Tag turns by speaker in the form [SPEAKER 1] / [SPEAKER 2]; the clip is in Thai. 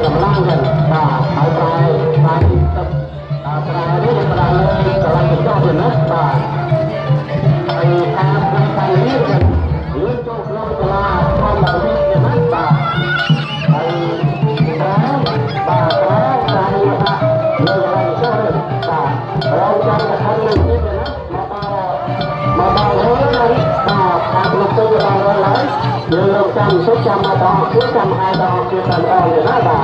[SPEAKER 1] กำลังกันหายใจตายกับตายนี่ยังกำลังเลยกำลังเป็นเจ้าเป็นนะไอ้ทางไปนี่กันหรือโจกลงตลาดทำแบบนี้กันนะไอ้แล้วแล้วใจนะเลยอะไรเชื่อเลยเราจะทำเรื่องนี้กันนะมาเบาเฮ้ยเลยทางลงตัวเบาเลยเดี๋ยวเราจำชุดจำมาดองชุดจำไฮดองชุดจำอ่อนเลยนะ